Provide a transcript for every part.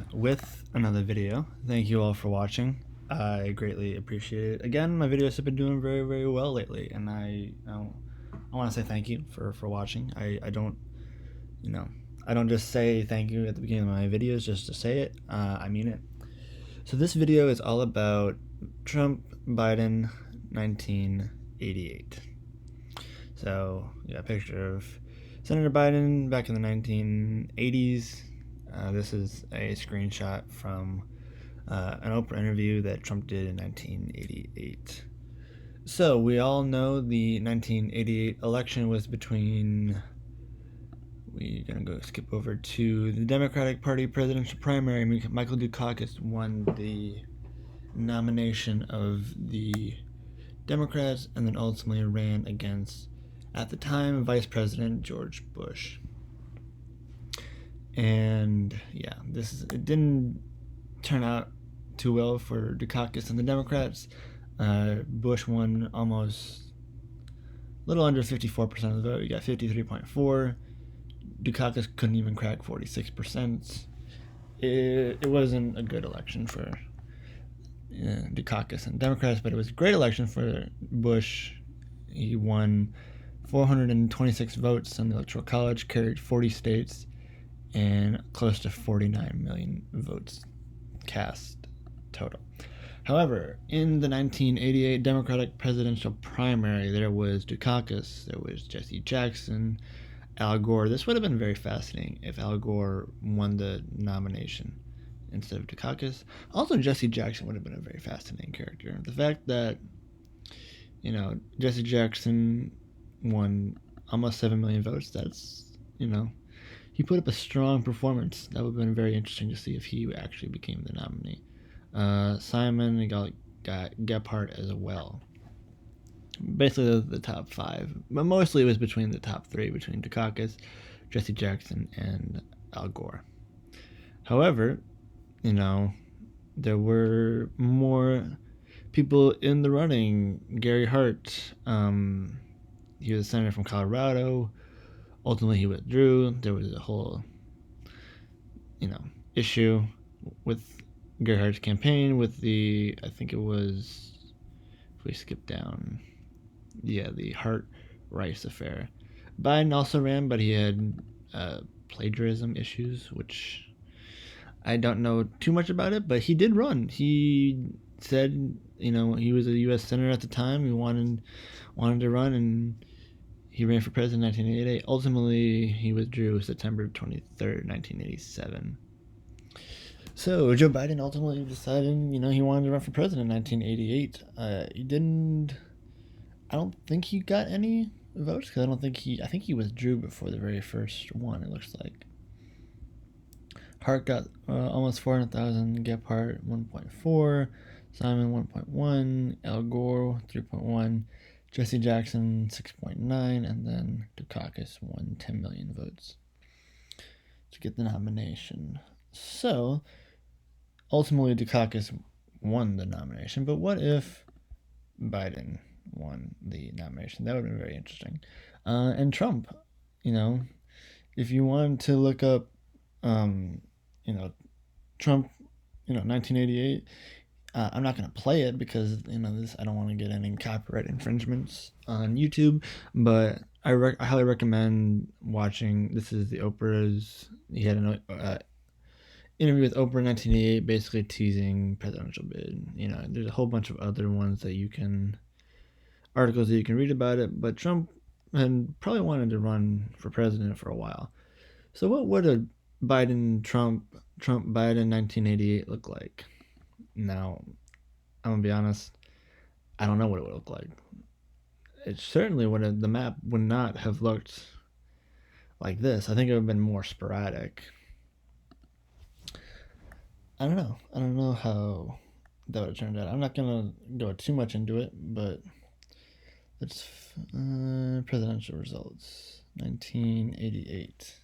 again with another video. Thank you all for watching. I greatly appreciate it. Again, my videos have been doing very, very well lately, and I want to say thank you for watching. I don't, I don't just say thank you at the beginning of my videos just to say it. I mean it. So this video is all about Trump Biden 1988. So you got a picture of Senator Biden back in the 1980s. This is a screenshot from an Oprah interview that Trump did in 1988. So we all know the 1988 election was between, we're going to go skip over to the Democratic Party presidential primary. Michael Dukakis won the nomination of the Democrats and then ultimately ran against, at the time, Vice President George Bush. And yeah, it didn't turn out too well for Dukakis and the Democrats. Bush won almost a little under 54% of the vote. He got 53.4. Dukakis couldn't even crack 46%. It wasn't a good election for Dukakis and Democrats, but it was a great election for Bush. He won 426 votes in the Electoral College, carried 40 states, and close to 49 million votes cast total. However, in the 1988 Democratic presidential primary, there was Dukakis, there was Jesse Jackson, Al Gore. This would have been very fascinating if Al Gore won the nomination instead of Dukakis. Also, Jesse Jackson would have been a very fascinating character. The fact that, Jesse Jackson won almost 7 million votes, that's, he put up a strong performance. That would have been very interesting to see if he actually became the nominee. Simon got Gephardt as well. Basically the top five, but mostly it was between the top three, between Dukakis, Jesse Jackson, and Al Gore. However, there were more people in the running. Gary Hart, he was a senator from Colorado. Ultimately, he withdrew. There was a whole, issue with Gary Hart's campaign with the, I think it was, if we skip down, the Hart-Rice affair. Biden also ran, but he had plagiarism issues, which I don't know too much about it, but he did run. He said, he was a U.S. senator at the time. He wanted to run, and he ran for president in 1988. Ultimately, he withdrew September 23rd, 1987. So Joe Biden ultimately decided, he wanted to run for president in 1988. I don't think he got any votes, because I think he withdrew before the very first one, it looks like. Hart got almost 400,000, Gephardt 1.4, Simon 1.1, Al Gore 3.1, Jesse Jackson 6.9, and then Dukakis won 10 million votes to get the nomination. So ultimately Dukakis won the nomination, but what if Biden won the nomination? That would have been very interesting. And Trump, if you wanted to look up, Trump, 1988. I'm not going to play it because, I don't want to get any copyright infringements on YouTube, but I highly recommend watching. This is the Oprah's, he had an interview with Oprah in 1988, basically teasing presidential bid. There's a whole bunch of other ones articles that you can read about it, but Trump had probably wanted to run for president for a while. So what would a Trump Biden 1988 look like? Now, I'm gonna be honest, I don't know what it would look like. It certainly the map would not have looked like this. I think it would have been more sporadic. I don't know how that would have turned out. I'm not gonna go too much into it, but it's presidential results 1988.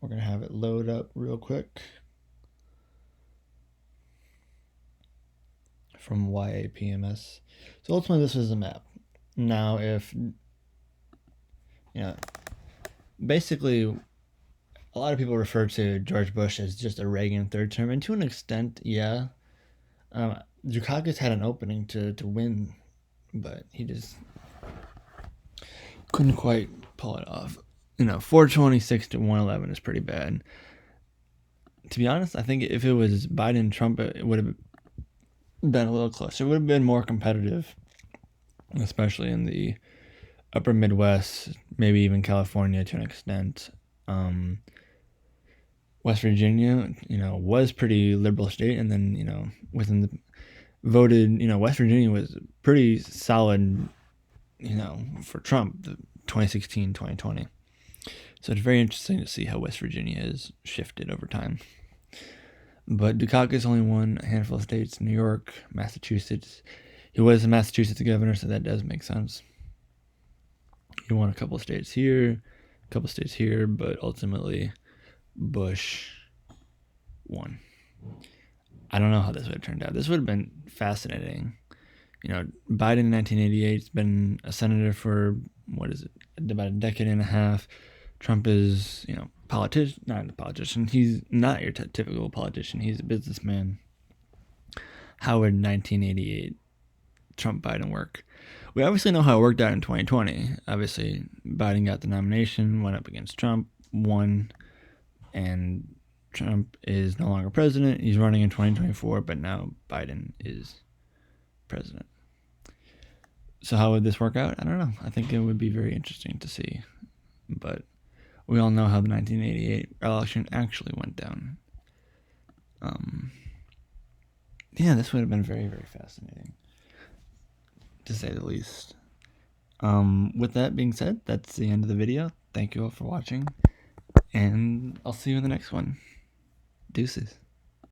We're gonna have it load up real quick from YAPMS. So ultimately this is a map. Now if, basically a lot of people refer to George Bush as just a Reagan third term, and to an extent, yeah. Dukakis had an opening to win, but he just couldn't quite pull it off. 426 to 111 is pretty bad. To be honest, I think if it was Biden and Trump, it would have been a little closer. It would have been more competitive, especially in the upper Midwest, maybe even California to an extent. West Virginia, was pretty liberal state, and then within the voted, West Virginia was pretty solid, for Trump, the 2016, 2020. So it's very interesting to see how West Virginia has shifted over time. But Dukakis only won a handful of states: New York, Massachusetts. He was a Massachusetts governor, so that does make sense. He won a couple of states here, a couple of states here, but ultimately Bush won. I don't know how this would have turned out. This would have been fascinating. Biden in 1988 has been a senator for, about a decade and a half. Trump is, not a politician. He's not your typical politician. He's a businessman. How would 1988 Trump-Biden work? We obviously know how it worked out in 2020. Obviously, Biden got the nomination, went up against Trump, won, and Trump is no longer president. He's running in 2024, but now Biden is president. So how would this work out? I don't know. I think it would be very interesting to see. But we all know how the 1988 election actually went down. This would have been very, very fascinating, to say the least. With that being said, that's the end of the video. Thank you all for watching, and I'll see you in the next one. Deuces.